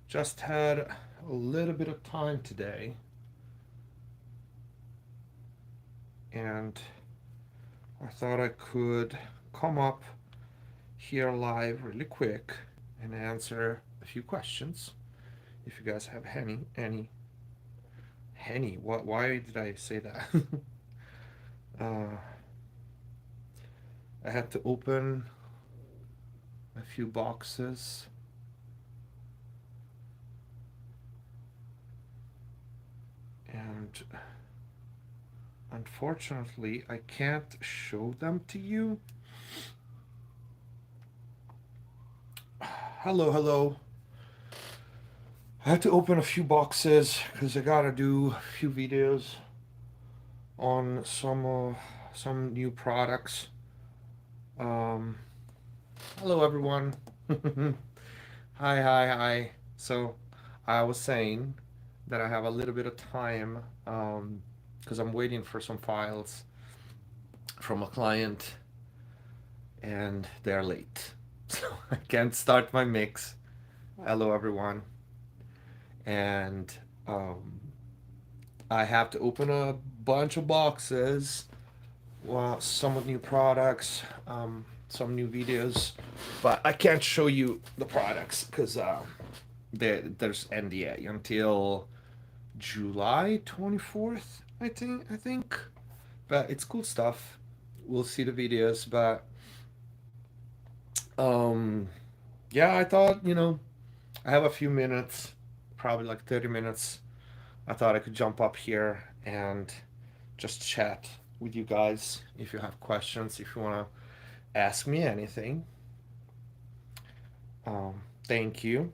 Just had a little bit of time today, and I thought I could come up here live really quick and answer a few questions. If you guys have any, what? Why did I say that? uh, I had to open a few boxes, and unfortunately, I can't show them to you. Hello, hello. I had to open a few boxes because I gotta do a few videos on some new products. Um, Hello, everyone. Hi, hi, hi. So, I was saying that I have a little bit of time because I'm waiting for some files from a client and they're late. So, I can't start my mix. Hello, everyone. And um, I have to open a bunch of boxes, well, some new products, some new videos, but I can't show you the products because there's NDA until July 24th, I think. But it's cool stuff. We'll see the videos, but um, yeah, I thought I have a few minutes, probably like 30 minutes. I thought I could jump up here and just chat with you guys. If you have questions, if you want to ask me anything, thank you.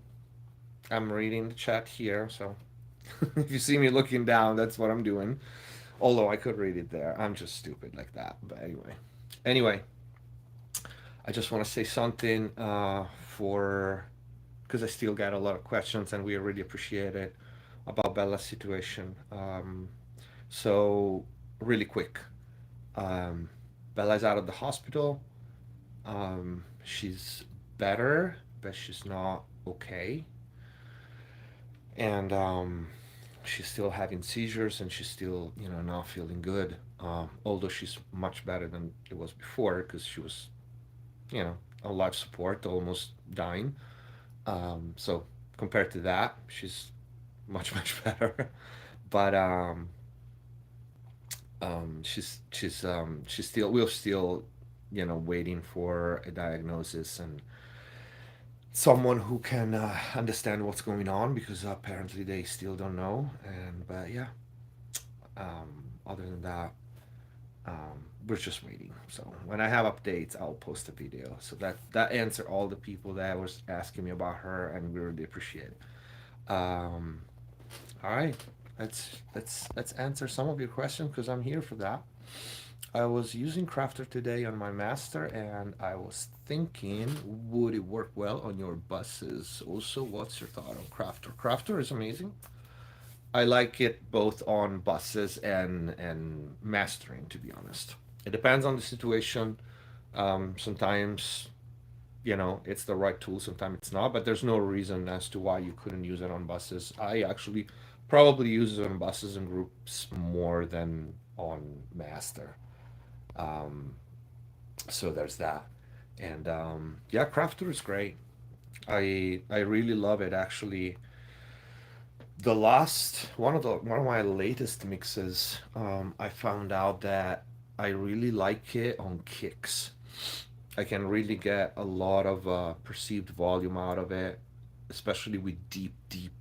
I'm reading the chat here, so if you see me looking down, that's what I'm doing. Although I could read it there. I'm just stupid like that. But anyway, I just want to say something for because I still got a lot of questions and we really appreciate it about Bella's situation. So really quick, um, Bella's out of the hospital. She's better, but she's not okay, and she's still having seizures, and she's still not feeling good. Although she's much better than it was before because she was on life support, almost dying. So compared to that, she's much better. But she's still we're still waiting for a diagnosis and someone who can understand what's going on because apparently they still don't know. And but yeah, other than that, we're just waiting. So when I have updates, I'll post a video. So that answer all the people that was asking me about her, and we really appreciate it. All right, let's answer some of your questions because I'm here for that. I was using Crafter today on my master, and I was thinking, would it work well on your buses? Also, what's your thought on Crafter? Crafter is amazing. I like it both on buses and mastering, to be honest. It depends on the situation. Sometimes it's the right tool, sometimes it's not, but there's no reason as to why you couldn't use it on buses. I actually probably use it on buses and groups more than on master. um, so there's that. And yeah, Crafter is great. I really love it actually. The last one of my latest mixes, I found out that I really like it on kicks. I can really get a lot of perceived volume out of it, especially with deep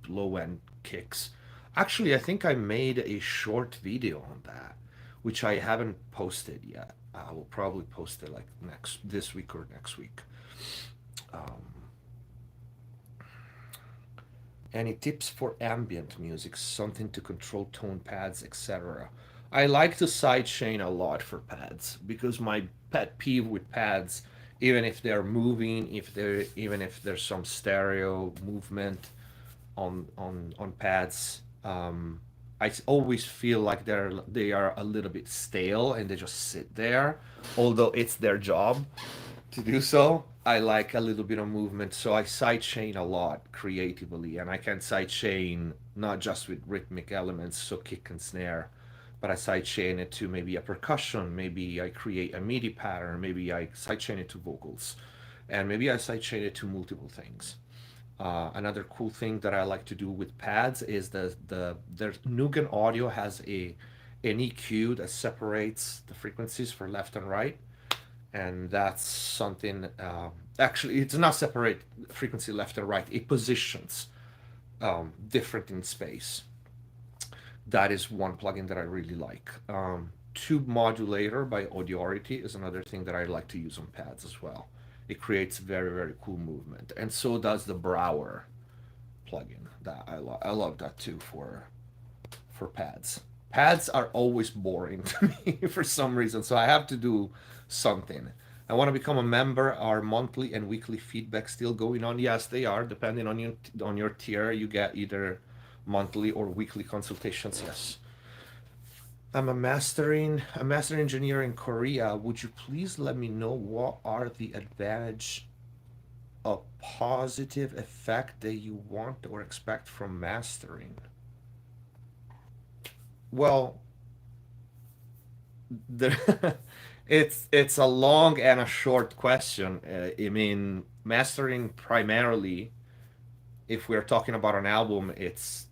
low end kicks. Actually, I think I made a short video on that, which I haven't posted yet. I will probably post it like next this week or next week. Um, any tips for ambient music, something to control tone pads, etc.? I like to sidechain a lot for pads because my pet peeve with pads, even if they're moving, even if there's some stereo movement on pads, I always feel like they are a little bit stale and they just sit there, although it's their job to do so. I like a little bit of movement, so I sidechain a lot creatively, and I can sidechain not just with rhythmic elements, so kick and snare, but I sidechain it to maybe a percussion, maybe I create a MIDI pattern, maybe I sidechain it to vocals, and maybe I sidechain it to multiple things. Another cool thing that I like to do with pads is the Nugan Audio has an EQ that separates the frequencies for left and right, and that's something. Actually, it's not separate frequency left and right. It positions different in space. That is one plugin that I really like. Tube Modulator by Audiority is another thing that I like to use on pads as well. It creates very, very cool movement, and so does the Brower plugin. That I love that too for pads. Pads are always boring to me for some reason, so I have to do something. I want to become a member. Are monthly and weekly feedback still going on? Yes, they are. Depending on your tier, you get either monthly or weekly consultations. Yes. I'm a master engineer in Korea. Would you please let me know what are the advantage of positive effect that you want or expect from mastering? Well, the it's a long and a short question. I mean, mastering primarily, if we're talking about an album, it's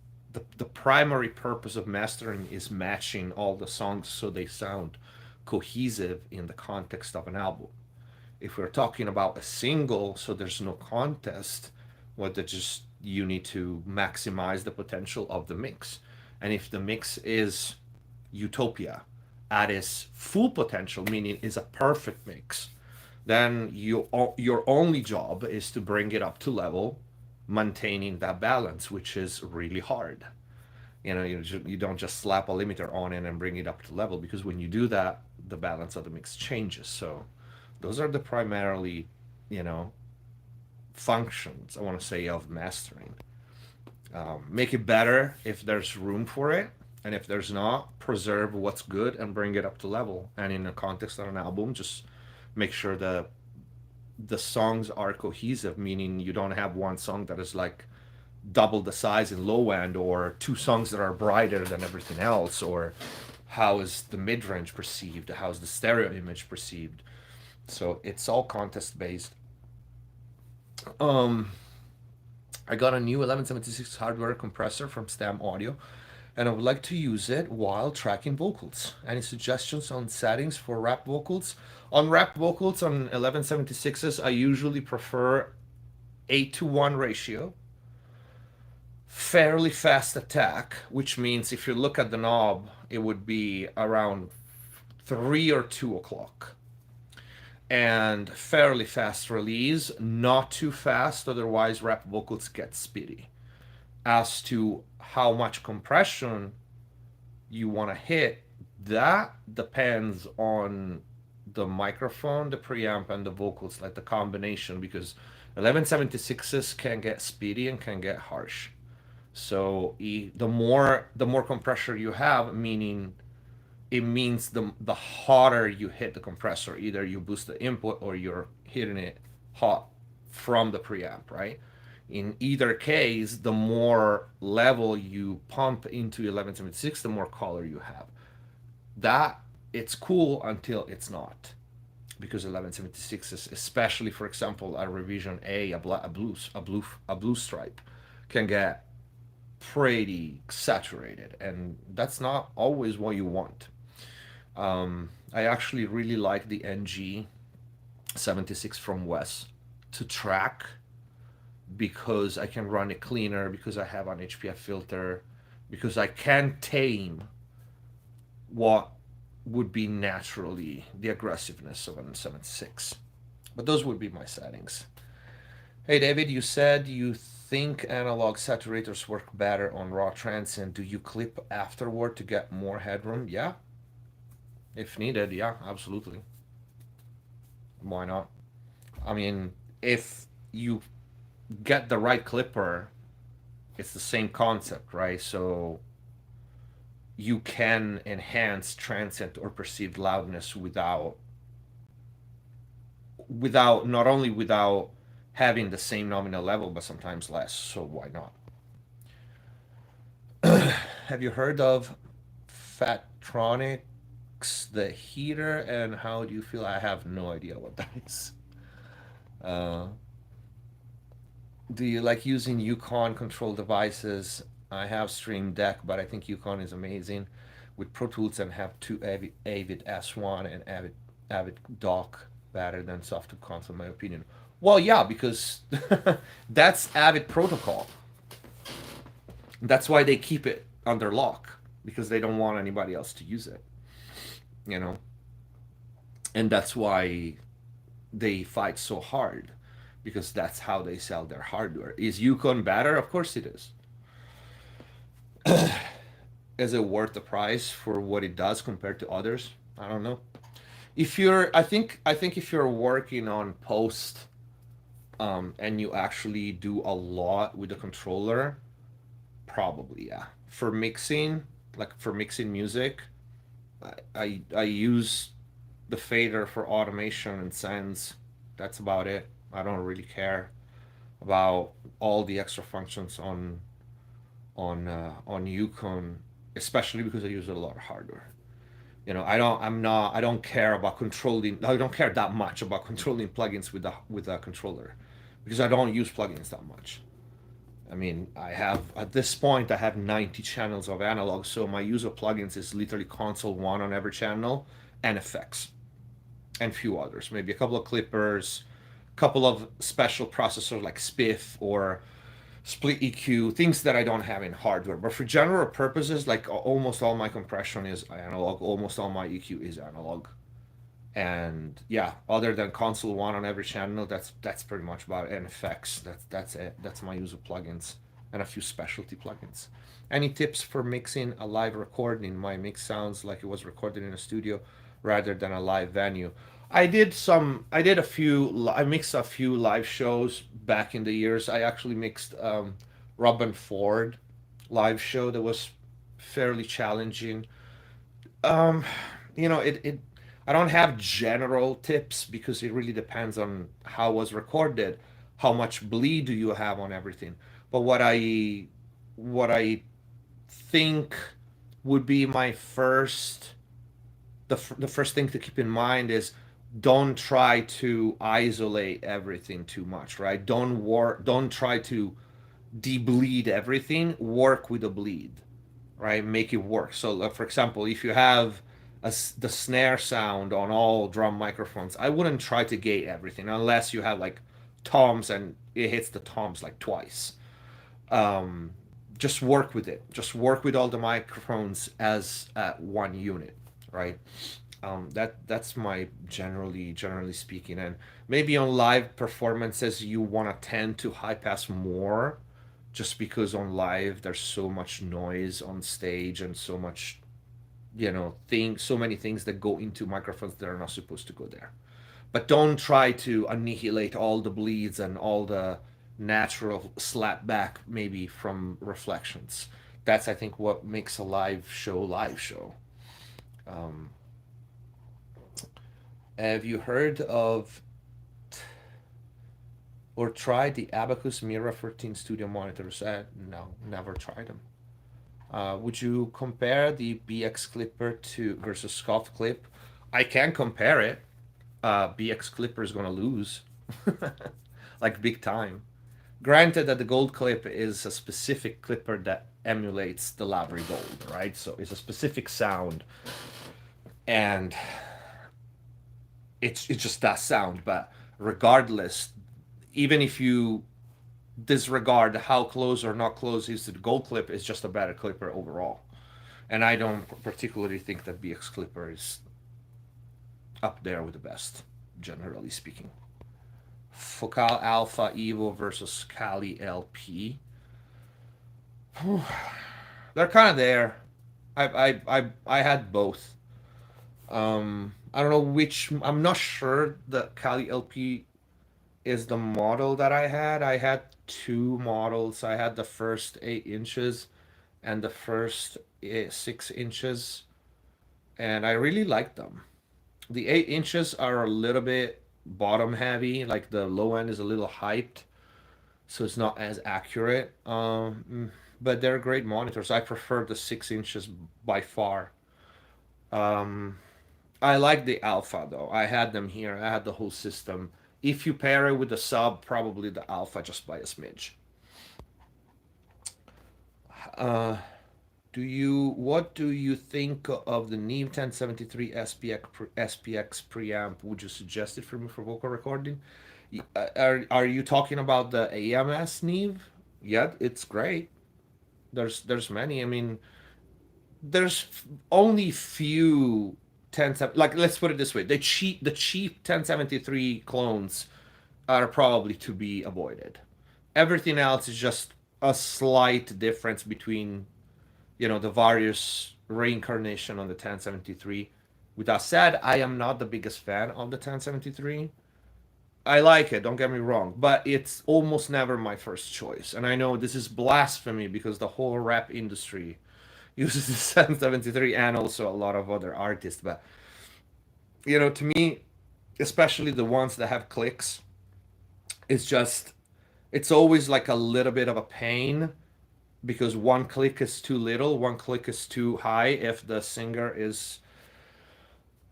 the primary purpose of mastering is matching all the songs so they sound cohesive in the context of an album. If we're talking about a single, so there's no contest, what the just you need to maximize the potential of the mix. And if the mix is utopia at its full potential, meaning is a perfect mix, then your only job is to bring it up to level, maintaining that balance, which is really hard. You don't just slap a limiter on it and bring it up to level, because when you do that, the balance of the mix changes. So those are the primarily, you know, functions, I want to say, of mastering. Make it better if there's room for it, and if there's not, preserve what's good and bring it up to level. And in the context of an album, just make sure that the songs are cohesive, meaning you don't have one song that is like double the size in low end, or two songs that are brighter than everything else, or how is the mid range perceived, how's the stereo image perceived. So it's all context based. um I got a new 1176 hardware compressor from Stam Audio, and I would like to use it while tracking vocals. Any suggestions on settings for rap vocals? On rap vocals on 1176s, I usually prefer 8 to 1 ratio, fairly fast attack, which means if you look at the knob, it would be around 3 or 2 o'clock. And fairly fast release, not too fast, otherwise rap vocals get speedy. As to how much compression you want to hit, that depends on the microphone, the preamp, and the vocals, like the combination, because 1176s can get speedy and can get harsh. So the more compression you have, meaning it means the hotter you hit the compressor. Either you boost the input or you're hitting it hot from the preamp, right? In either case, the more level you pump into 1176, the more color you have. That it's cool until it's not, because 1176 is, especially for example a revision a blue stripe, can get pretty saturated, and that's not always what you want. I actually really like the NG 76 from Wes to track, because I can run it cleaner, because I have an HPF filter, because I can tame what would be naturally the aggressiveness of an 76. But those would be my settings. Hey David, you said you think analog saturators work better on raw transient. Do you clip afterward to get more headroom? Yeah, if needed, yeah, absolutely. Why not? I mean, if you get the right clipper, it's the same concept, right? So you can enhance transient or perceived loudness without, not only without having the same nominal level, but sometimes less. So why not? Have you heard of Fatronics, the heater, and how do you feel? I have no idea what that is. Uh, do you like using Yukon control devices? I have Stream Deck, but I think Yukon is amazing with Pro Tools, and have two Avid S1 and Avid Dock better than Soft Console, in my opinion. Well, yeah, because that's Avid protocol. That's why they keep it under lock, because they don't want anybody else to use it, you know? And that's why they fight so hard, because that's how they sell their hardware. Is Yukon better? Of course it is. Is it worth the price for what it does compared to others? I don't know. If you're, I think if you're working on post, and you actually do a lot with the controller, probably yeah. For mixing, like for mixing music, I use the fader for automation and sends. That's about it. I don't really care about all the extra functions on Yukon, especially because I use a lot of hardware. I don't care about controlling. I don't care that much about controlling plugins with a controller, because I don't use plugins that much. I mean, I have at this point I have 90 channels of analog, so my use of plugins is literally console one on every channel, and effects, and few others, maybe a couple of clippers, couple of special processors like Spiff or split EQ, things that I don't have in hardware. But for general purposes, like almost all my compression is analog, almost all my EQ is analog. And yeah, other than console one on every channel, that's pretty much about it. And effects, that's it. That's my use of plugins and a few specialty plugins. Any tips for mixing a live recording? My mix sounds like it was recorded in a studio rather than a live venue. I did a few, I mixed a few live shows back in the years. I actually mixed Robin Ford live show that was fairly challenging. Um, it I don't have general tips, because it really depends on how it was recorded, how much bleed do you have on everything. But what I think would be my first the first thing to keep in mind is, don't try to isolate everything too much, right? Don't try to debleed everything. Work with the bleed, right? Make it work. So, for example, if you have the snare sound on all drum microphones, I wouldn't try to gate everything unless you have like toms and it hits the toms like twice. Um, just work with it. Just work with all the microphones as one unit, right? That's my generally speaking. And maybe on live performances you want to tend to high pass more, just because on live there's so much noise on stage, and so much, so many things that go into microphones that are not supposed to go there. But don't try to annihilate all the bleeds and all the natural slap back, maybe from reflections. That's, I think, what makes a live show. Um, have you heard of or tried the Abacus Mira 14 studio monitors? No, never tried them. Would you compare the BX Clipper to versus Scuffed Clip? I can compare it. BX Clipper is gonna lose, like big time. Granted that the Gold Clip is a specific clipper that emulates the Lavery Gold, right? So it's a specific sound, and it's just that sound. But regardless, even if you disregard how close or not close is to the Gold Clip, it's just a better clipper overall. And I don't particularly think that BX Clipper is up there with the best, generally speaking. Focal Alpha Evo versus Kali LP. They're kind of there. I had both. I don't know which. I'm not sure the Kali LP is the model that I had. I had two models. I had the first 8 inches and the first 6 inches, and I really liked them. The 8 inches are a little bit. bottom heavy, like the low end is a little hyped, so it's not as accurate. But they're great monitors. I prefer the 6 inches by far. Um, I like the Alpha though. I had them here. I had the whole system. If you pair it with the sub, probably the Alpha just by a smidge. Uh, what do you think of the Neve 1073 SPX preamp? Would you suggest it for me for vocal recording? Are you talking about the AMS Neve? Yeah, it's great. There's many. I mean, there's only few 10 like let's put it this way. The cheap 1073 clones are probably to be avoided. Everything else is just a slight difference between the various reincarnation on the 1073. With that said, I am not the biggest fan of the 1073. I like it, don't get me wrong, but it's almost never my first choice. And I know this is blasphemy because the whole rap industry uses the 773 and also a lot of other artists. But, to me, especially the ones that have clicks, it's just, it's always like a little bit of a pain because one click is too little, one click is too high if the singer is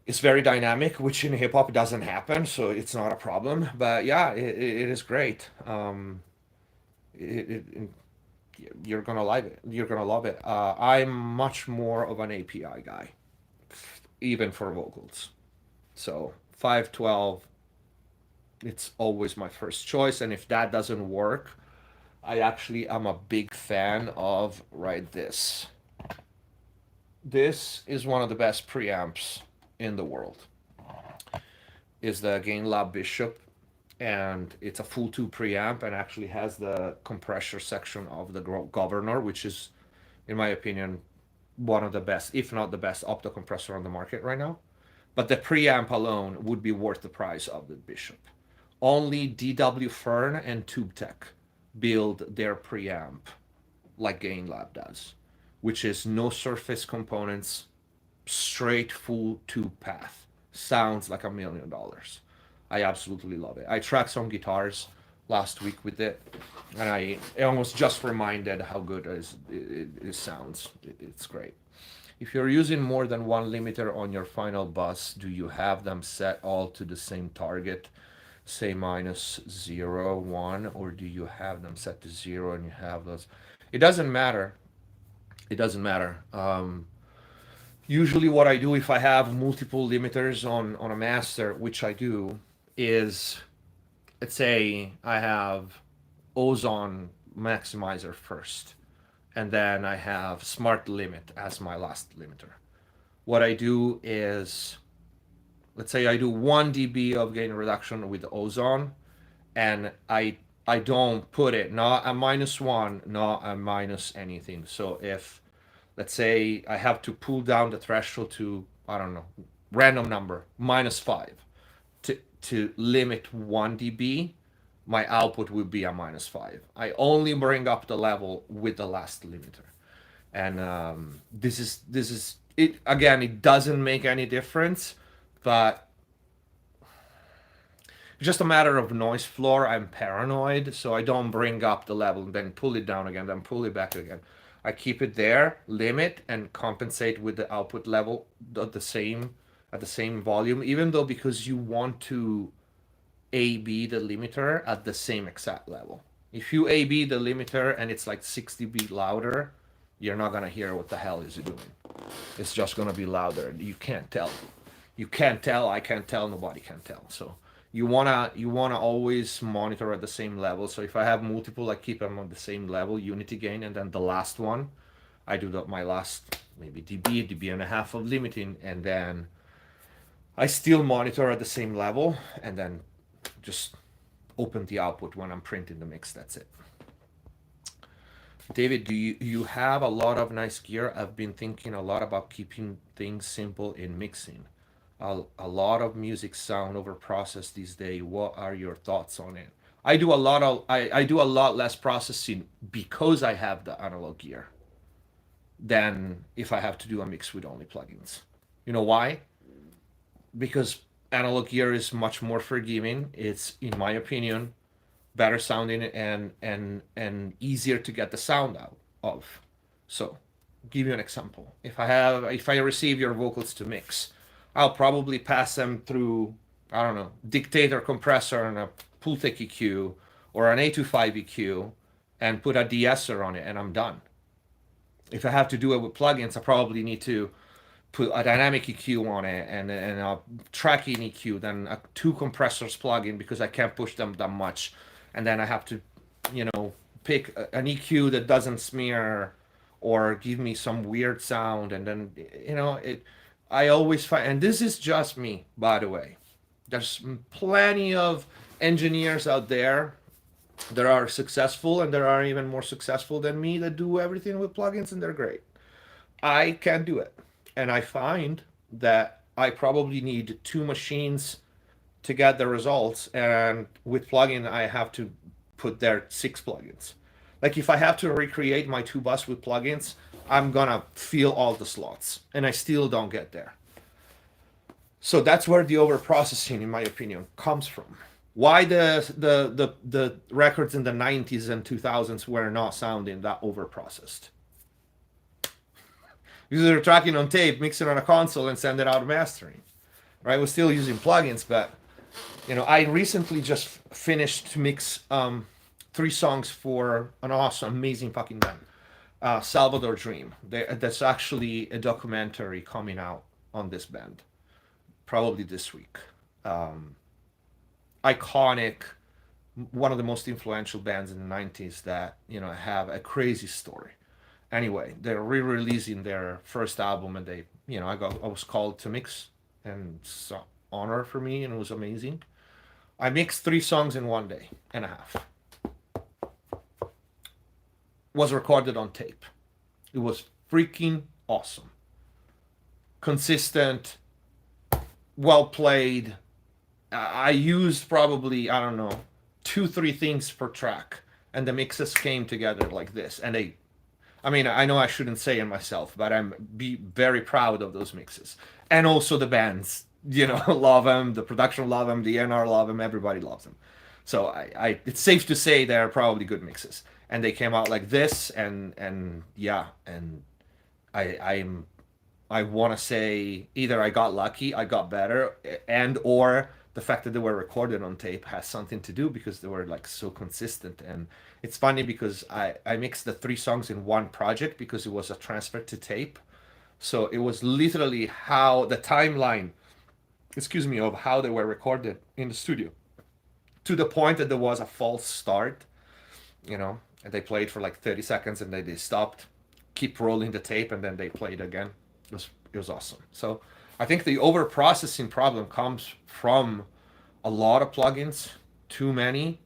very dynamic, which in hip hop doesn't happen, so it's not a problem. But yeah, it is great. It, you're gonna love it. You're gonna love it. I'm much more of an API guy, even for vocals. So 512, it's always my first choice. And if that doesn't work, I actually am a big fan of right this. This is one of the best preamps in the world. Is the Gain Lab Bishop, and it's a full tube preamp and actually has the compressor section of the governor, which is, in my opinion, one of the best, if not the best, opto compressor on the market right now. But the preamp alone would be worth the price of the Bishop. Only DW Fern and TubeTech build their preamp like Gain Lab does, which is no surface components, straight full tube path. Sounds like $1 million. I absolutely love it. I tracked some guitars last week with it, and I almost just reminded how good it sounds. It's great. If you're using more than one limiter on your final bus, do you have them set all to the same target, say minus 0, 1, or do you have them set to 0 and you have those? It doesn't matter. It doesn't matter. Usually what I do if I have multiple limiters on a master, which I do, is let's say I have ozone maximizer first, and then I have smart limit as my last limiter. What I do is, let's say I do 1 dB of gain reduction with ozone, and I don't put it not a -1, not a minus anything. So if, let's say I have to pull down the threshold to, I don't know, random number, -5, to limit 1 dB, my output would be a -5. I only bring up the level with the last limiter. And this is it. Again, it doesn't make any difference, but it's just a matter of noise floor. I'm paranoid, so I don't bring up the level and then pull it down again, then pull it back again. I keep it there, limit, and compensate with the output level at the same volume, even though because you want to AB the limiter at the same exact level. If you AB the limiter and it's like 60 dB louder, you're not gonna hear what the hell is it doing. It's just gonna be louder. You can't tell. You can't tell. I can't tell. Nobody can tell. So you wanna always monitor at the same level. So if I have multiple, I keep them on the same level, unity gain, and then the last one, I do my last maybe dB and a half of limiting, and then I still monitor at the same level, and then just open the output when I'm printing the mix. That's it. David, do you have a lot of nice gear? I've been thinking a lot about keeping things simple in mixing. A lot of music sound over processed these days. What are your thoughts on it? I do a lot less processing because I have the analog gear than if I have to do a mix with only plugins. You know why? Because analog gear is much more forgiving. It's, in my opinion, better sounding and easier to get the sound out of. So, give you an example. If I receive your vocals to mix, I'll probably pass them through, I don't know, dictator compressor and a Pultec EQ or an A25 EQ and put a de-esser on it, and I'm done. If I have to do it with plugins, I probably need to put a dynamic EQ on it and a tracking EQ, then two compressors plugin because I can't push them that much, and then I have to, pick an EQ that doesn't smear or give me some weird sound, and then it. I always find, and this is just me, by the way. There's plenty of engineers out there that are successful, and there are even more successful than me that do everything with plugins, and they're great. I can't do it. And I find that I probably need two machines to get the results. And with plugin, I have to put there 6 plugins. Like if I have to recreate my 2 bus with plugins, I'm gonna fill all the slots, and I still don't get there. So that's where the overprocessing, in my opinion, comes from. Why the records in the 90s and 2000s were not sounding that overprocessed? Because they're tracking on tape, mix it on a console, and send it out mastering. Right? We're still using plugins, but I recently just finished to mix 3 songs for an awesome, amazing fucking band, Salvador Dream. That's actually a documentary coming out on this band, probably this week. Iconic, one of the most influential bands in the 90s that have a crazy story. Anyway, they're re-releasing their first album, and I was called to mix, and it's an honor for me, and it was amazing. I mixed 3 songs in 1 day and a half. Was recorded on tape. It was freaking awesome. Consistent, well played. I used probably, I don't know, 2-3 things per track, and the mixes came together like this, and I know I shouldn't say it myself, but I'm very proud of those mixes. And also the bands, love them, the production love them, the NR love them, everybody loves them. So it's safe to say they're probably good mixes. And they came out like this, and yeah, and I want to say either I got lucky, I got better, and or the fact that they were recorded on tape has something to do, because they were like so consistent. And it's funny because I mixed the 3 songs in one project because it was a transfer to tape. So it was literally how the timeline, of how they were recorded in the studio, to the point that there was a false start, and they played for like 30 seconds, and then they stopped, keep rolling the tape, and then they played again. It was awesome. So I think the over processing problem comes from a lot of plugins, too many.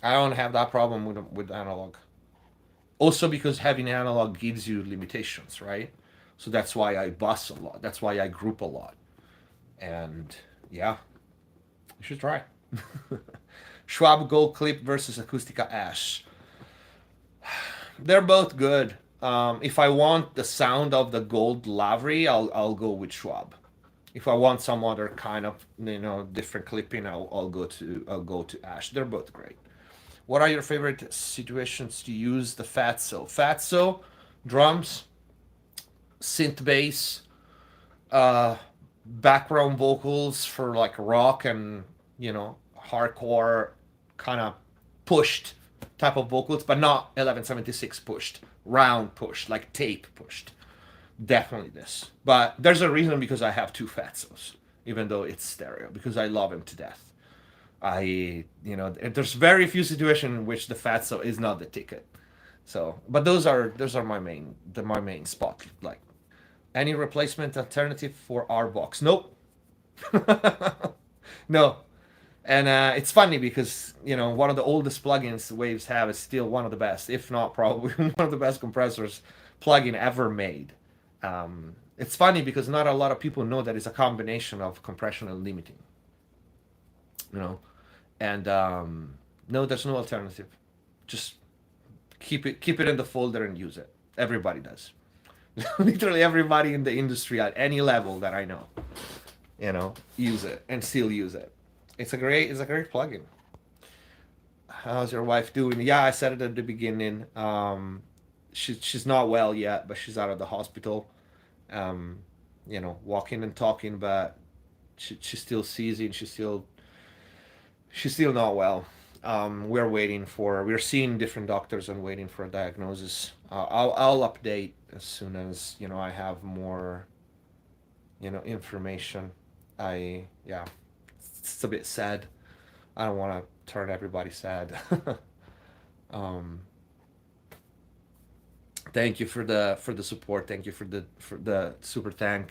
I don't have that problem with analog. Also because having analog gives you limitations, right? So that's why I bus a lot. That's why I group a lot. And yeah, you should try. Schwab Gold Clip versus Acoustica Ash. They're both good. If I want the sound of the Gold Lavery, I'll go with Schwab. If I want some other kind of different clipping, I'll go to Ash. They're both great. What are your favorite situations to use the Fatso? Fatso, drums, synth bass, background vocals for like rock and hardcore kind of pushed type of vocals, but not 1176 pushed, round pushed, like tape pushed. Definitely this. But there's a reason, because I have 2 Fatsos, even though it's stereo, because I love him to death. There's very few situations in which the Fatso is not the ticket. So, but those are my main spot. Like, any replacement alternative for our box? Nope. No. And it's funny because one of the oldest plugins Waves have is still one of the best, if not probably one of the best compressors plugin ever made. It's funny because not a lot of people know that it's a combination of compression and limiting. And no, there's no alternative. Just keep it in the folder and use it. Everybody does. Literally everybody in the industry at any level that I know, use it and still use it. It's a great plugin. How's your wife doing? Yeah, I said it at the beginning. She's not well yet, but she's out of the hospital. Um, walking and talking, but she's still seizing. She's still not well. We're seeing different doctors and waiting for a diagnosis. I'll update as soon as I have more information. Yeah, it's a bit sad. I don't want to turn everybody sad. um, Thank you for the support. Thank you for the super thank.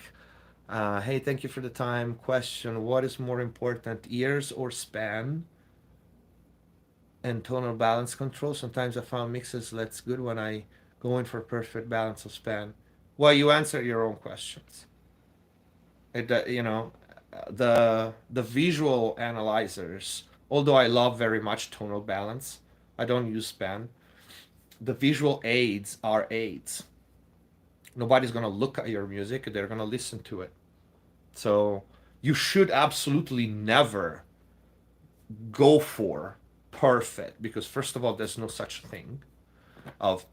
Hey, thank you for the time. Question: what is more important, ears or span? And tonal balance control. Sometimes I found mixes less good when I go in for perfect balance of span. Well, you answer your own questions. The visual analyzers. Although I love very much tonal balance, I don't use span. The visual aids are aids. Nobody's gonna look at your music; they're gonna listen to it. So you should absolutely never go for perfect, because first of all, there's no such thing of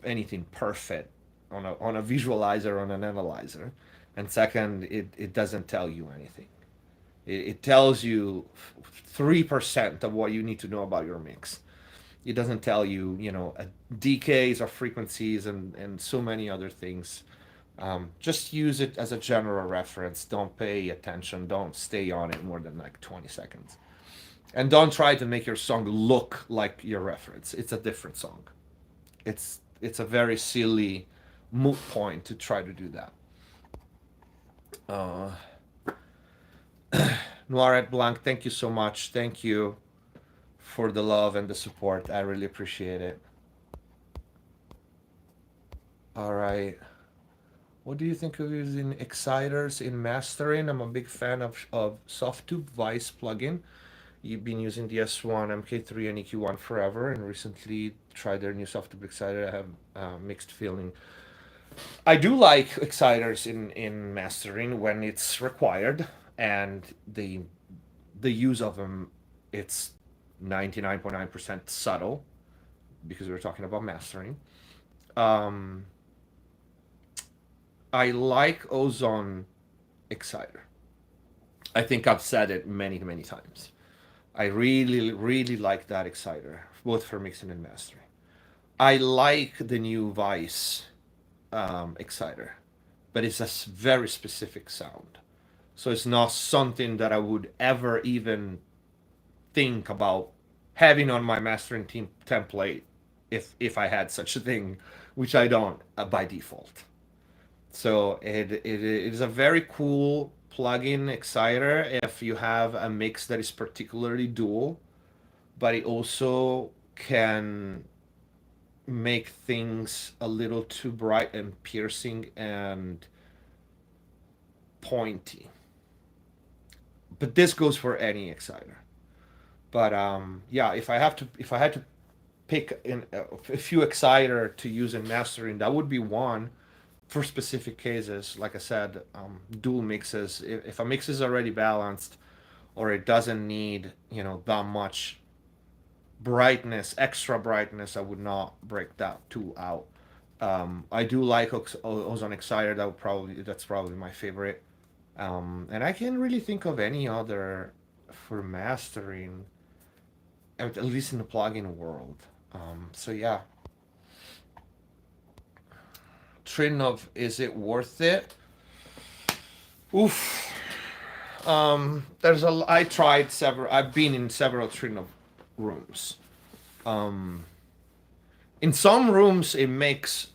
anything perfect on a visualizer, on an analyzer, and second, it doesn't tell you anything. It tells you 3% of what you need to know about your mix. It doesn't tell you decays or frequencies and so many other things. Just use it as a general reference. Don't pay attention. Don't stay on it more than like 20 seconds. And don't try to make your song look like your reference. It's a different song. It's a very silly moot point to try to do that. Uh, Noiret Blanc, thank you so much. Thank you for the love and the support. I really appreciate it. All right. What do you think of using exciters in mastering? I'm a big fan of Softtube Vice plugin. You've been using the S1, MK3, and EQ1 forever, and recently tried their new Softtube exciter. I have mixed feeling. I do like exciters in mastering when it's required, and the use of them, it's 99.9% subtle, because we're talking about mastering. Um, I like Ozone Exciter. I think I've said it many, many times. I really, really like that exciter, both for mixing and mastering. I like the new Vice exciter, but it's a very specific sound. So it's not something that I would ever even think about having on my mastering team template if I had such a thing, which I don't by default. So it is a very cool plugin exciter if you have a mix that is particularly dual, but it also can make things a little too bright and piercing and pointy. But this goes for any exciter. But yeah, if I had to pick a few exciter to use in mastering, that would be one. For specific cases, like I said, dual mixes. If a mix is already balanced, or it doesn't need that much brightness, extra brightness, I would not break that tool out. I do like Ozone Exciter. That's probably my favorite. And I can't really think of any other for mastering, at least in the plugin world. So yeah, Trinov, is it worth it? Oof. I tried several. I've been in several Trinov rooms. Um, in some rooms, it makes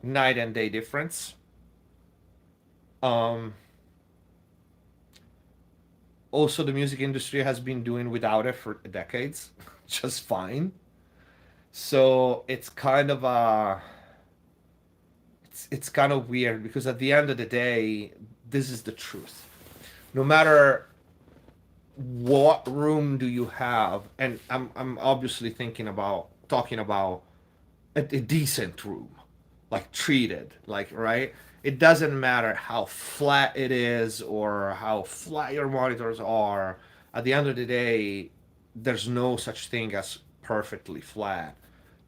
night and day difference. Um, Also, the music industry has been doing without it for decades, just fine. So it's kind of weird, because at the end of the day, this is the truth. No matter what room do you have, and I'm obviously talking about a decent room, like treated, like, right? It doesn't matter how flat it is or how flat your monitors are. At the end of the day, there's no such thing as perfectly flat.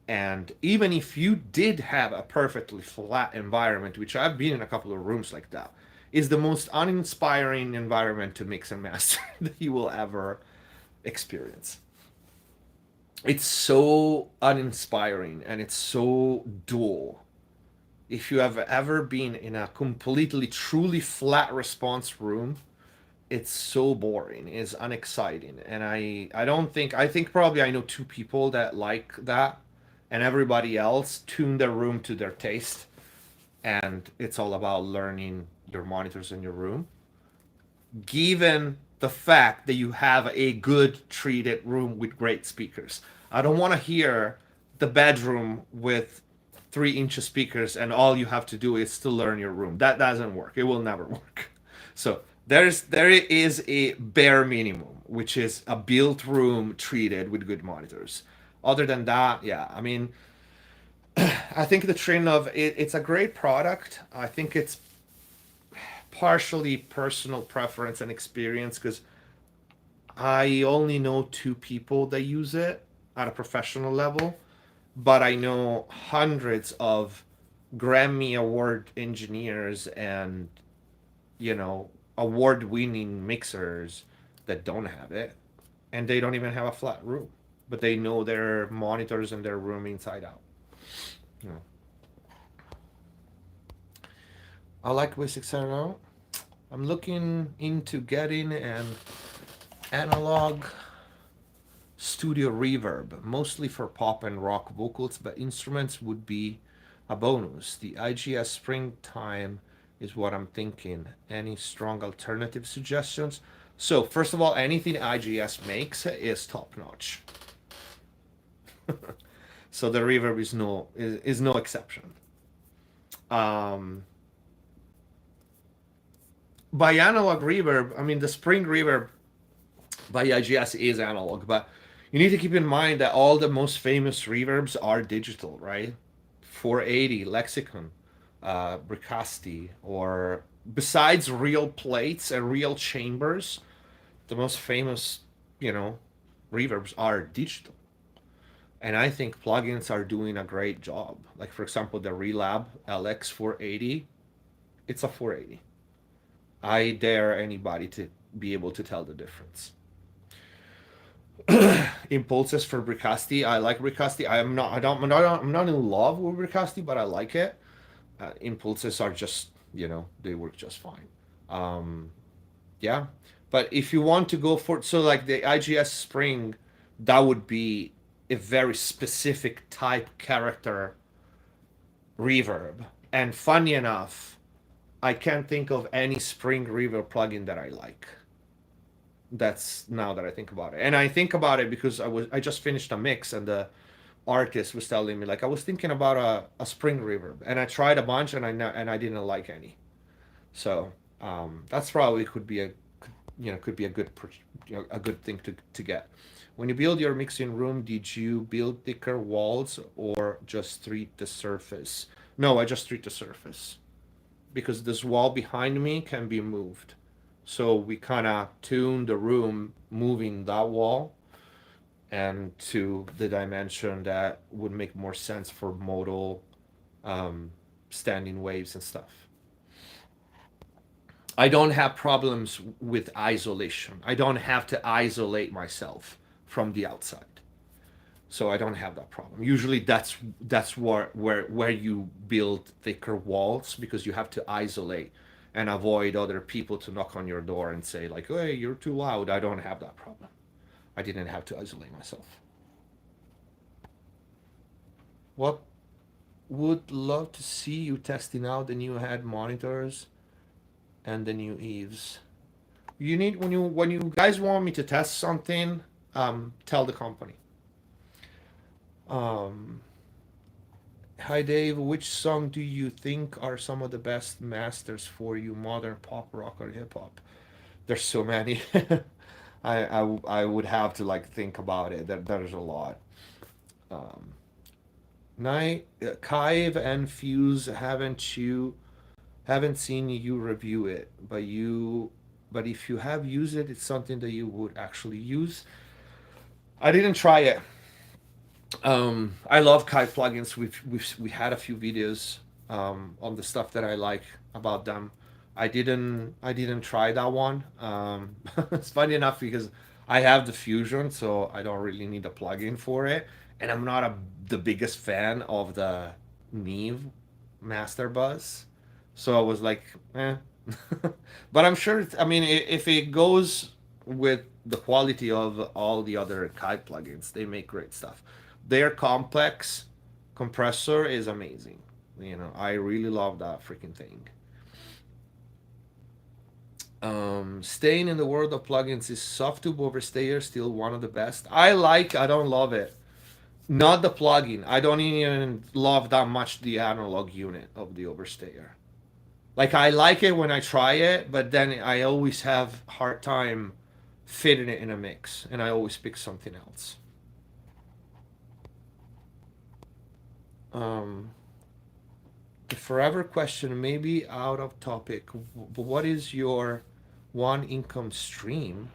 And even if you did have a perfectly flat environment, which I've been in a couple of rooms like that, is the most uninspiring environment to mix and master that you will ever experience. It's so uninspiring and it's so dull. If you have ever been in a completely, truly flat response room, it's so boring. It's unexciting, and I don't think I think probably I know two people that like that, and everybody else tune their room to their taste, and it's all about learning your monitors in your room. Given the fact that you have a good treated room with great speakers, I don't want to hear the bedroom with 3 inch speakers and all you have to do is to learn your room. That doesn't work. It will never work. So there is a bare minimum, which is a built room treated with good monitors. Other than that, yeah, I mean, I think the trend of it's a great product. I think it's partially personal preference and experience because I only know two people that use it at a professional level, but I know hundreds of Grammy Award engineers and, award winning mixers that don't have it. And they don't even have a flat room, but they know their monitors and their room inside out. You know, I like V600. I'm looking into getting an analog studio reverb, mostly for pop and rock vocals, but instruments would be a bonus. The IGS Springtime is what I'm thinking. Any strong alternative suggestions? So, first of all, anything IGS makes is top notch. So the reverb is no exception. Um, by analog reverb, I mean the Spring reverb by IGS is analog, but you need to keep in mind that all the most famous reverbs are digital, right? 480, Lexicon, Bricasti, or besides real plates and real chambers, the most famous, you know, reverbs are digital. And I think plugins are doing a great job. Like, for example, the Relab LX 480, it's a 480. I dare anybody to be able to tell the difference. Impulses for Bricasti. I like Bricasti. I'm not in love with Bricasti, but I like it. Impulses are just, they work just fine. Um, yeah, but if you want to go for so like the IGS Spring, that would be a very specific type character reverb. And funny enough, I can't think of any Spring reverb plugin that I like. That's now that I think about it. And I think about it because I just finished a mix and the artist was telling me like I was thinking about a Spring reverb and I tried a bunch and I didn't like any. So that's probably could be a a good thing to get. When you build your mixing room, did you build thicker walls or just treat the surface? No, I just treat the surface because this wall behind me can be moved. So we kind of tune the room moving that wall and to the dimension that would make more sense for modal um, standing waves and stuff. I don't have problems with isolation. I don't have to isolate myself from the outside. So I don't have that problem. Usually that's where you build thicker walls because you have to isolate and avoid other people to knock on your door and say like, "Hey, you're too loud." I don't have that problem. I didn't have to isolate myself. What would love to see you testing out the new head monitors and the new Eves. You need when you guys want me to test something, tell the company. Um, Hi Dave, which song do you think are some of the best masters for you, modern pop, rock, or hip hop? There's so many. I would have to like think about it. There's a lot. Um, Night, Kive and Fuse haven't seen you review it, but if you have used it, it's something that you would actually use. I didn't try it. I love Kive plugins. We had a few videos on the stuff that I like about them. I didn't try that one. It's funny enough because I have the Fusion, so I don't really need a plugin for it, and I'm not the biggest fan of the Neve Master Buzz. So I was like, eh. But I'm sure. I mean, if it goes with the quality of all the other Kite plugins, they make great stuff. Their complex compressor is amazing. I really love that freaking thing. Staying in the world of plugins, is Softtube Overstayer still one of the best? I don't love it. Not the plugin. I don't even love that much the analog unit of the Overstayer. Like I like it when I try it, but then I always have hard time fitting it in a mix, and I always pick something else. Um, the forever question may be out of topic, but what is your one income stream?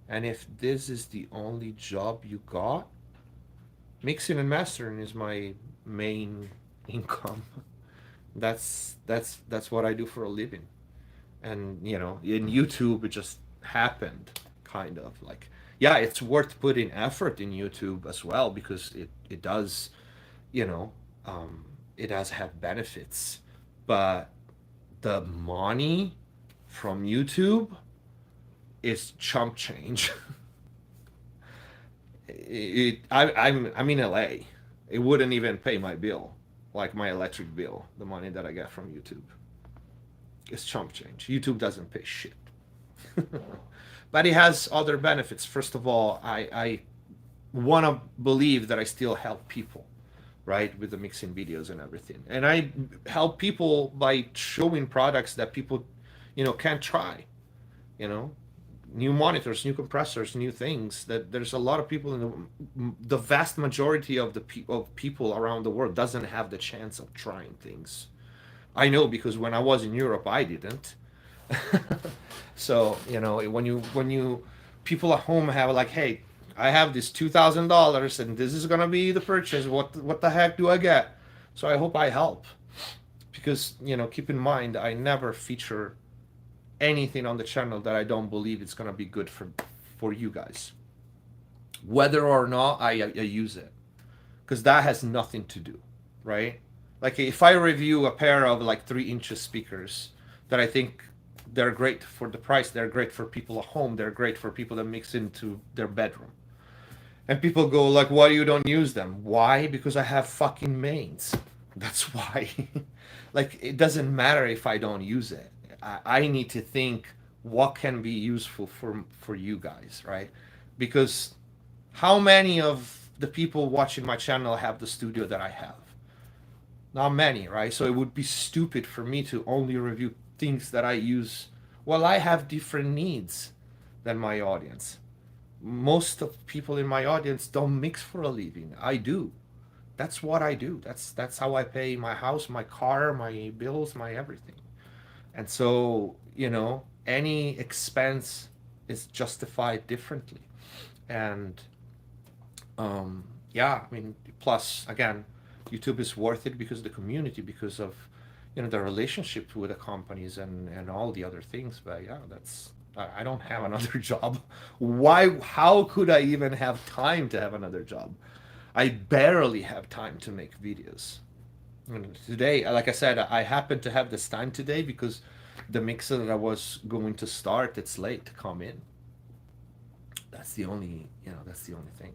And if this is the only job you got, mixing and mastering is my main income. That's what I do for a living. And in YouTube it just happened, kind of like, yeah, it's worth putting effort in YouTube as well because it does, you know, it does have benefits, but the money from YouTube is chump change. I'm in LA. It wouldn't even pay my bill, like my electric bill. The money that I get from YouTube is chump change. YouTube doesn't pay shit, but it has other benefits. First of all, I want to believe that I still help people, right, with the mixing videos and everything, and I help people by showing products that people, can't try. You know, New monitors, new compressors, new things. That there's a lot of people in the vast majority of of people around the world doesn't have the chance of trying things. I know because when I was in Europe, I didn't. So when you people at home have like, hey, I have this $2,000 and this is gonna be the purchase. What the heck do I get? So I hope I help because keep in mind I never feature anything on the channel that I don't believe it's gonna be good for you guys, whether or not I use it, because that has nothing to do, right? Like if I review a pair of like 3 inches speakers that I think they're great for the price, they're great for people at home, they're great for people that mix into their bedroom, and people go like, why you don't use them? Why? Because I have fucking mains. That's why. Like it doesn't matter if I don't use it. I need to think what can be useful for you guys, right? Because how many of the people watching my channel have the studio that I have? Not many, right? So it would be stupid for me to only review things that I use. Well, I have different needs than my audience. Most of people in my audience don't mix for a living. I do. That's what I do. That's how I pay my house, my car, my bills, my everything. And so, any expense is justified differently. And yeah, I mean, plus, again, YouTube is worth it because of the community, because of, the relationship with the companies and all the other things. But yeah, I don't have another job. Why, how could I even have time to have another job? I barely have time to make videos. And today, like I said, I happen to have this time today because the mixer that I was going to start, it's late to come in. That's the only thing.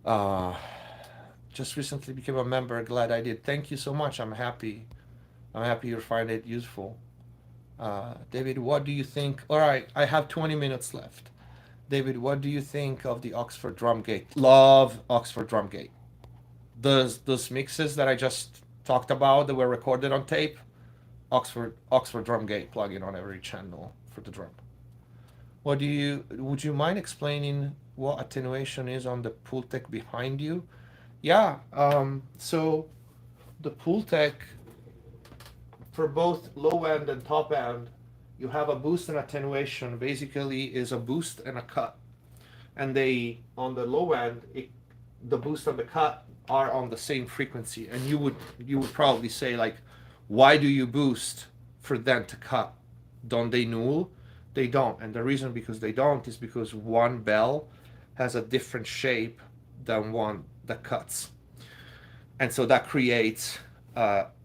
Uh, just recently became a member. Glad I did. Thank you so much. I'm happy. I'm happy you find it useful. David, what do you think? All right, I have 20 minutes left. David, what do you think of the Oxford Drumgate? Love Oxford Drumgate. Those mixes that I just talked about that were recorded on tape, Oxford Drumgate plugin on every channel for the drum. Would you mind explaining what attenuation is on the Pultec behind you? Yeah. So the Pultec for both low end and top end, you have a boost and attenuation. Basically, is a boost and a cut, and they on the low end, the boost and the cut are on the same frequency. And you would probably say like, why do you boost for them to cut? Don't they null? They don't, and the reason because they don't is because one bell has a different shape than one that cuts, and so that creates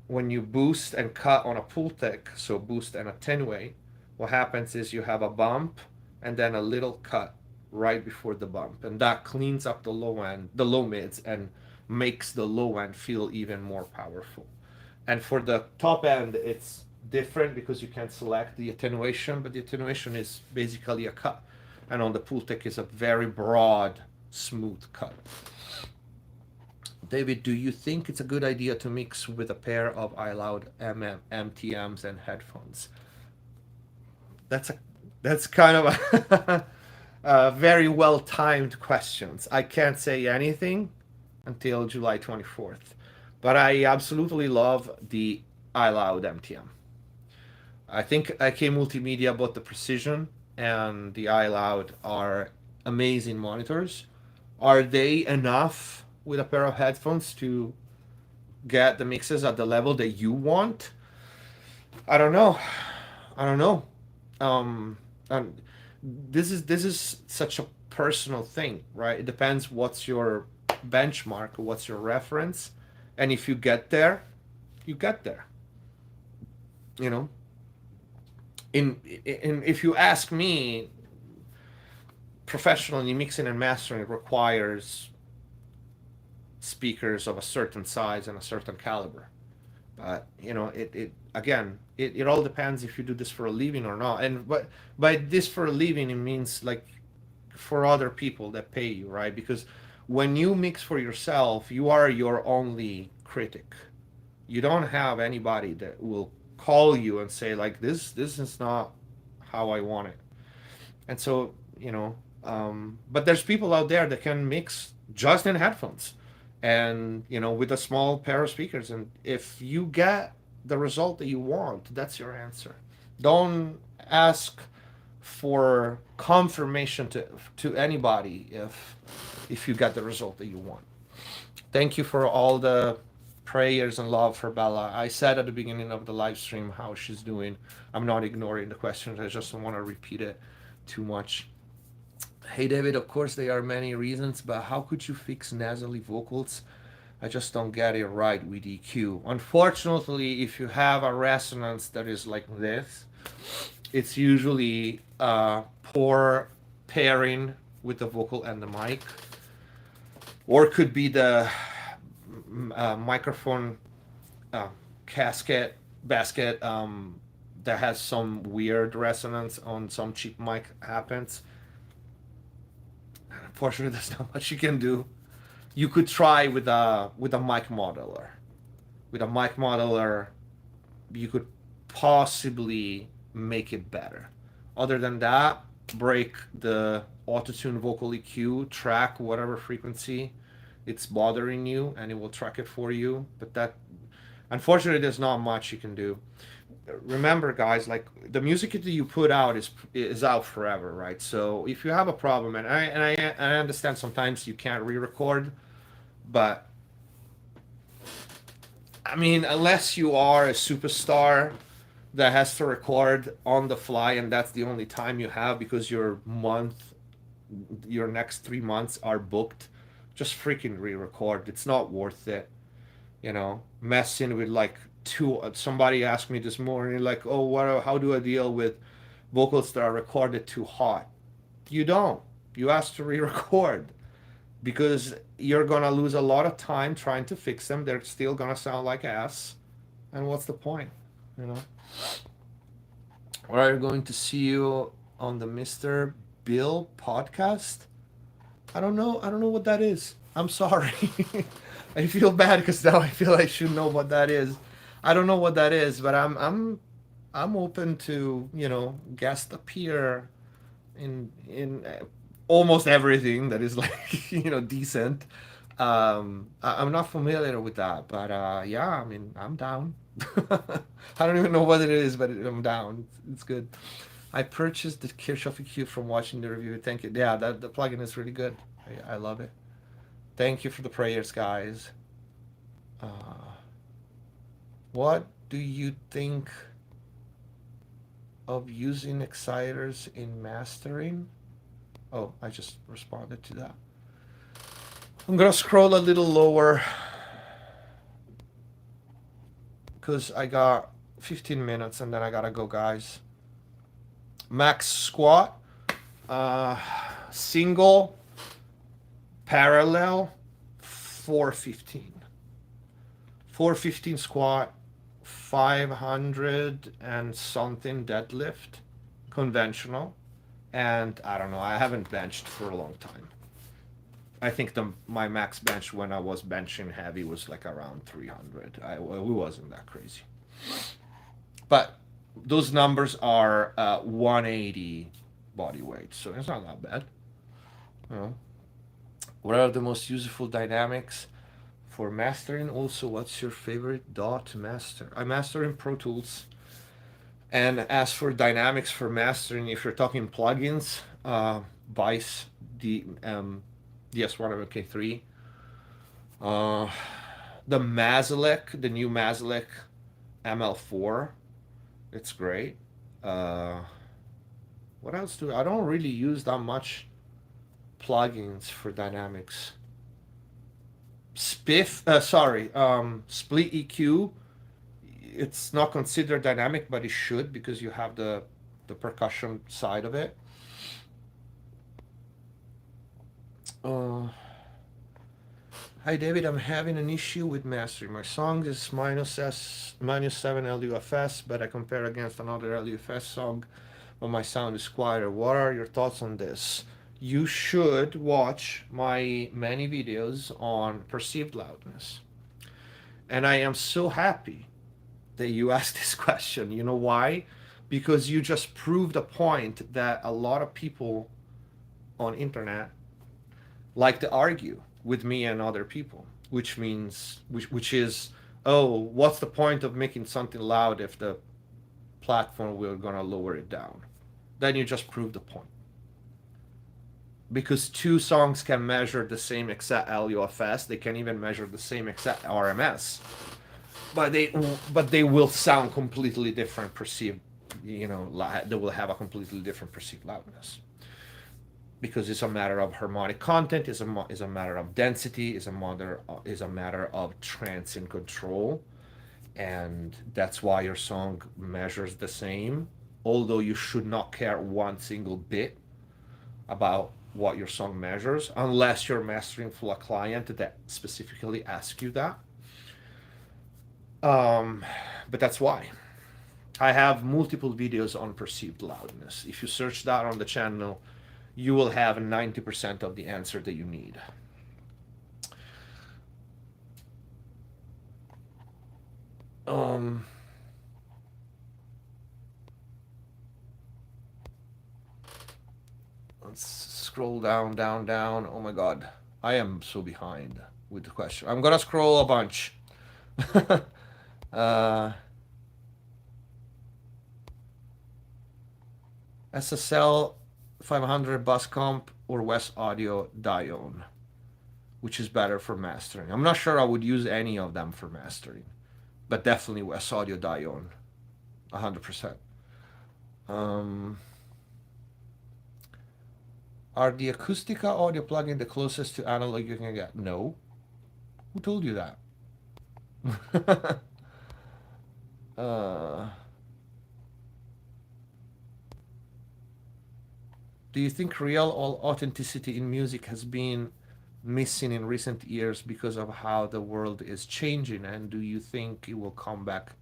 when you boost and cut on a pull tech, so boost and attenuate, what happens is you have a bump and then a little cut right before the bump, and that cleans up the low end, the low mids, and makes the low end feel even more powerful. And for the top end, it's different because you can select the attenuation, but the attenuation is basically a cut, and on the pull tech is a very broad, smooth cut. David, do you think it's a good idea to mix with a pair of iLoud MTMs and headphones? That's a that's kind of a very well timed questions. I can't say anything until July 24th, but I absolutely love the iLoud MTM. I think IK Multimedia bought the Precision and the iLoud are amazing monitors. Are they enough with a pair of headphones to get the mixes at the level that you want? I don't know. I don't know. Um, and this is such a personal thing, right? It depends what's your benchmark, what's your reference, and if you get there, you get there. You know, in if you ask me, professionally mixing and mastering requires speakers of a certain size and a certain caliber. But it again, it all depends if you do this for a living or not. And but by this for a living, it means like for other people that pay you, right? Because when you mix for yourself, you are your only critic. You don't have anybody that will call you and say like this is not how I want it. And so but there's people out there that can mix just in headphones and with a small pair of speakers, and if you get the result that you want, that's your answer. Don't ask for confirmation to anybody if you get the result that you want. Thank you for all the prayers and love for Bella. I said at the beginning of the live stream how she's doing. I'm not ignoring the questions, I just don't want to repeat it too much. Hey David, of course there are many reasons, but how could you fix nasally vocals? I just don't get it right with EQ. Unfortunately, if you have a resonance that is like this, it's usually poor pairing with the vocal and the mic, or it could be the microphone casket basket that has some weird resonance on some cheap mic happens. Unfortunately, there's not much you can do. You could try with a mic modeler. With a mic modeler, you could possibly make it better. Other than that, break the autotune vocal EQ, track whatever frequency it's bothering you, and it will track it for you. But that, unfortunately, there's not much you can do. Remember, guys, like the music that you put out is out forever, right? So if you have a problem, and I understand sometimes you can't re-record, but I mean, unless you are a superstar that has to record on the fly, and that's the only time you have because your next 3 months are booked, just freaking re-record. It's not worth it. Messing with like somebody asked me this morning like, oh, how do I deal with vocals that are recorded too hot? You don't. You ask to re-record, because you're gonna lose a lot of time trying to fix them. They're still gonna sound like ass, and what's the point? you know We're going to see you on the Mr. Bill podcast. I don't know what that is. I'm sorry. I feel bad because now I feel I should know what that is. I don't know what that is, but I'm open to guest appear in almost everything that is like decent. I'm not familiar with that, but yeah, I mean, I'm down. I don't even know what it is, but I'm down. It's good. I purchased the Kirchhoff EQ from watching the review. Thank you. Yeah, that the plugin is really good. I love it. Thank you for the prayers, guys. Uh, what do you think of using exciters in mastering? Oh, I just responded to that. I'm gonna scroll a little lower because I got 15 minutes and then I gotta go, guys. Max squat, uh, single, parallel, 415. 415 squat, 500 and something deadlift, conventional. And I don't know, I haven't benched for a long time. I think my max bench when I was benching heavy was like around 300. It wasn't that crazy. But those numbers are 180 body weight, so it's not that bad. You know. What are the most useful dynamics for mastering? Also, what's your favorite DAW to master? I master in Pro Tools. And as for dynamics for mastering, if you're talking plugins, Vice, DS100K3, uh, the Mazalek, the new Mazalek ML4, it's great. Uh, what else do I don't really use that much plugins for dynamics. Split EQ. It's not considered dynamic, but it should because you have the percussion side of it. Hi David, I'm having an issue with mastering. My song is -7 LUFS, but I compare against another LUFS song, but my sound is quieter. What are your thoughts on this? You should watch my many videos on perceived loudness. And I am so happy that you asked this question. You know why? Because you just proved a point that a lot of people on internet like to argue with me and other people, which is, oh, what's the point of making something loud if the platform will gonna lower it down? Then you just proved the point. Because two songs can measure the same exact LUFS, they can even measure the same exact RMS, but they will sound completely different perceived. They will have a completely different perceived loudness because it's a matter of harmonic content, is a matter of density, is a matter of transient control, and that's why your song measures the same. Although you should not care one single bit about what your song measures, unless you're mastering for a client that specifically asks you that. But that's why. I have multiple videos on perceived loudness. If you search that on the channel, you will have 90% of the answer that you need. Let's scroll down, down, down. Oh my god. I am so behind with the question. I'm gonna scroll a bunch. SSL 500 bus comp or West Audio Dione, which is better for mastering. I'm not sure I would use any of them for mastering, but definitely West Audio Dione, 100%. Are the Acoustica audio plugin the closest to analog you can get? No. Who told you that? Do you think real authenticity in music has been missing in recent years because of how the world is changing, and do you think it will come back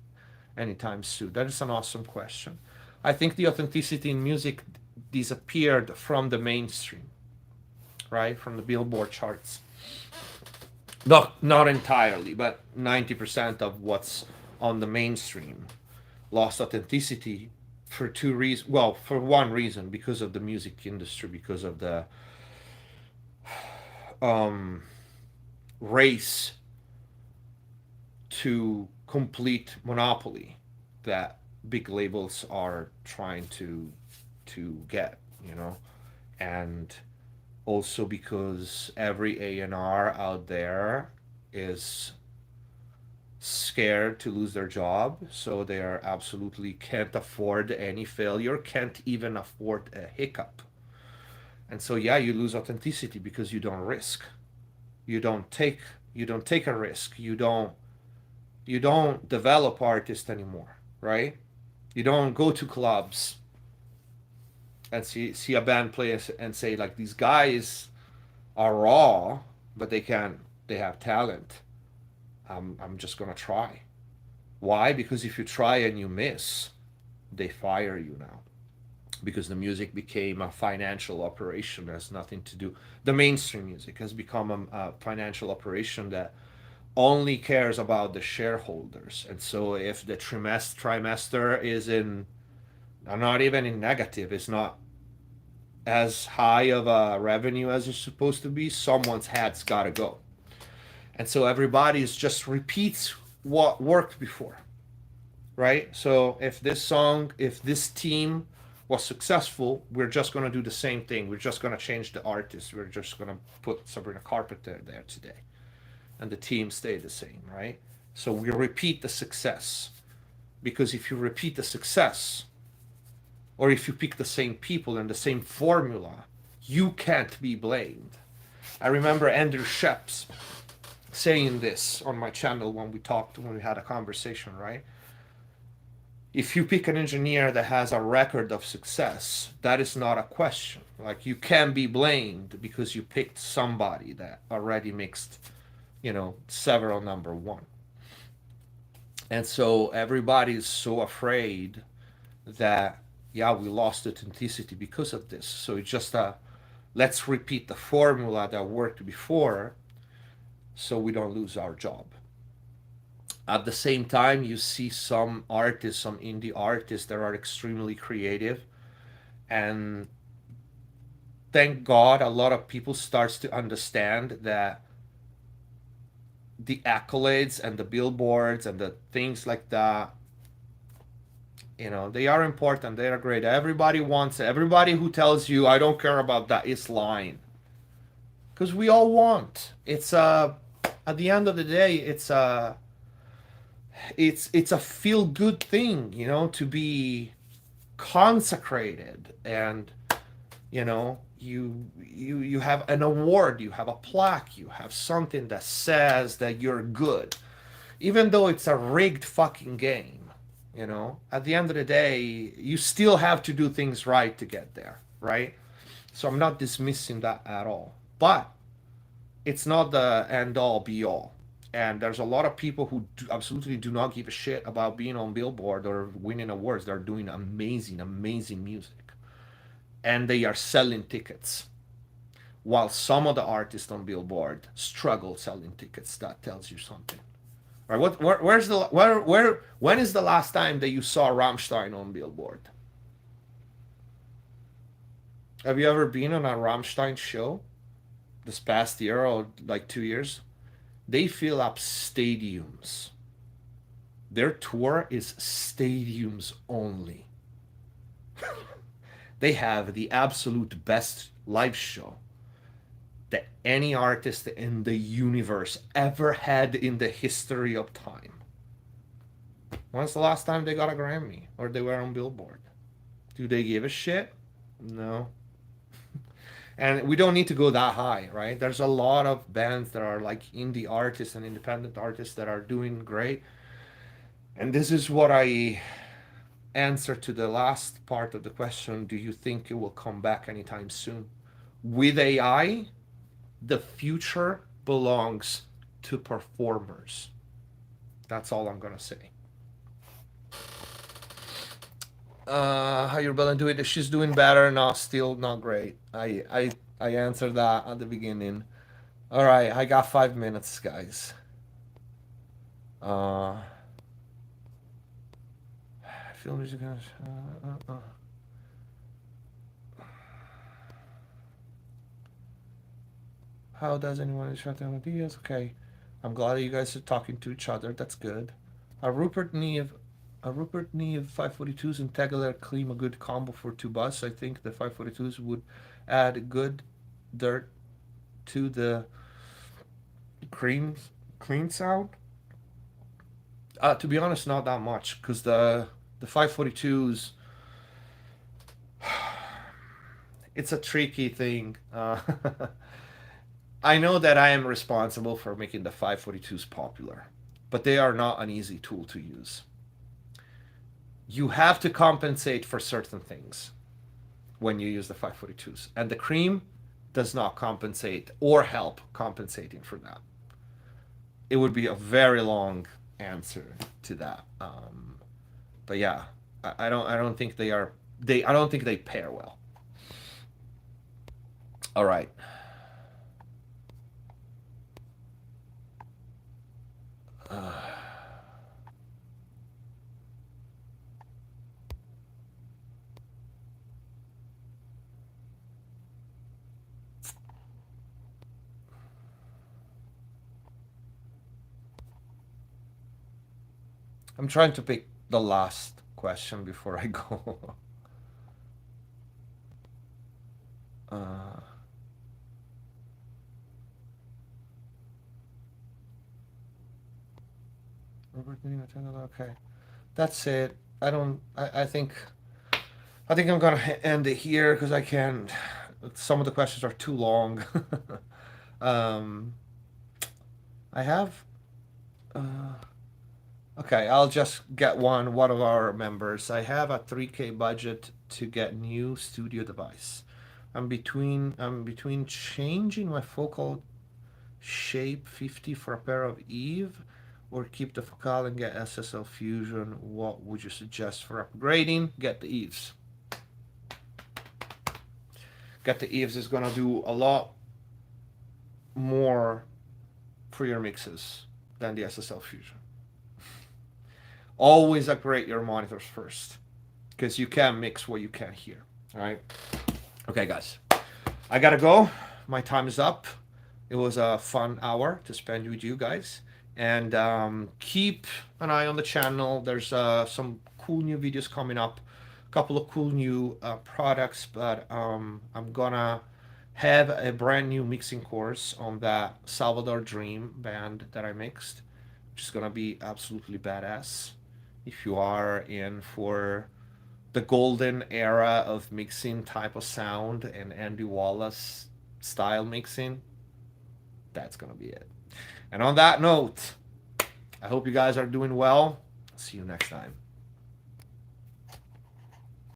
anytime soon? That is an awesome question. I think the authenticity in music disappeared from the mainstream, right? From the Billboard charts. Not entirely, but 90% of what's on the mainstream lost authenticity for two reasons. Well, for one reason, because of the music industry, because of the race to complete monopoly that big labels are trying to get, you know, and also because every A&R out there is scared to lose their job, so they are absolutely can't afford any failure, can't even afford a hiccup. And so yeah, you lose authenticity because you don't risk. You don't take you don't take a risk. You don't develop artists anymore, right? You don't go to clubs and see a band play and say like these guys are raw, but they have talent. I'm just gonna try. Why? Because if you try and you miss, they fire you now. Because the music became a financial operation. It has nothing to do. The mainstream music has become a financial operation that only cares about the shareholders. And so if the trimester is in, not even in negative, it's not as high of a revenue as it's supposed to be, someone's hat's got to go. And so everybody's just repeats what worked before, right? So if this team was successful, we're just going to do the same thing. We're just going to change the artist. We're just going to put Sabrina Carpenter there today. And the team stayed the same, right? So we repeat the success. Because if you repeat the success, or if you pick the same people and the same formula, you can't be blamed. I remember Andrew Sheps saying this on my channel when we had a conversation, right? If you pick an engineer that has a record of success, that is not a question. Like you can be blamed because you picked somebody that already mixed, several number one. And so everybody is so afraid that, yeah, we lost authenticity because of this. So it's just let's repeat the formula that worked before so we don't lose our job. At the same time, you see some artists, some indie artists that are extremely creative, and thank God a lot of people starts to understand that the accolades and the billboards and the things like that, they are important, they are great. Everybody wants it. Everybody who tells you I don't care about that is lying, because we all want. It's at the end of the day, it's a feel good thing, to be consecrated, and you have an award, you have a plaque, you have something that says that you're good, even though it's a rigged fucking game. At the end of the day, you still have to do things right to get there, right? So I'm not dismissing that at all, but it's not the end all be all. And there's a lot of people who absolutely do not give a shit about being on Billboard or winning awards. They're doing amazing, amazing music, and they are selling tickets. While some of the artists on Billboard struggle selling tickets, that tells you something. Right? When is the last time that you saw Rammstein on Billboard? Have you ever been on a Rammstein show this past year or like 2 years? They fill up stadiums. Their tour is stadiums only. They have the absolute best live show that any artist in the universe ever had in the history of time. When's the last time they got a Grammy or they were on Billboard? Do they give a shit? No. And we don't need to go that high, right? There's a lot of bands that are like indie artists and independent artists that are doing great. And this is what I answer to the last part of the question. Do you think it will come back anytime soon? With AI, the future belongs to performers. That's all I'm gonna say. How your Bella doing? She's doing better. No, still not great. I answered that at the beginning. All right, I got 5 minutes, guys. I feel music. How does anyone shut down ideas? Okay. I'm glad that you guys are talking to each other. That's good. A Rupert Neve, a Rupert Neve 542s and Tegeler claim a good combo for two bus. I think the 542s would add good dirt to the cream clean sound. To be honest, not that much because the 542s, it's a tricky thing. I know that I am responsible for making the 542s popular, but they are not an easy tool to use. You have to compensate for certain things when you use the 542s, and the cream does not compensate or help compensating for that. It would be a very long answer to that. But yeah, I don't think they are they I don't think they pair well. All right. I'm trying to pick the last question before I go. uh, Robert okay, that's it. I don't. I think. I think I'm gonna end it here because I can't. Some of the questions are too long. um, I have. Uh, okay, I'll just get one of our members. I have a 3K budget to get new studio device. I'm between changing my focal shape 50 for a pair of Eve or keep the focal and get SSL Fusion. What would you suggest for upgrading? Get the Eves. Get the Eves is gonna do a lot more for your mixes than the SSL Fusion. Always upgrade your monitors first because you can mix what you can hear. All right. Okay, guys. I gotta go. My time is up. It was a fun hour to spend with you guys. And keep an eye on the channel. There's some cool new videos coming up. A couple of cool new products. But I'm gonna have a brand new mixing course on that Salvador Dream band that I mixed, which is gonna be absolutely badass. If you are in for the golden era of mixing type of sound and Andy Wallace style mixing, that's gonna be it. And on that note, I hope you guys are doing well. See you next time.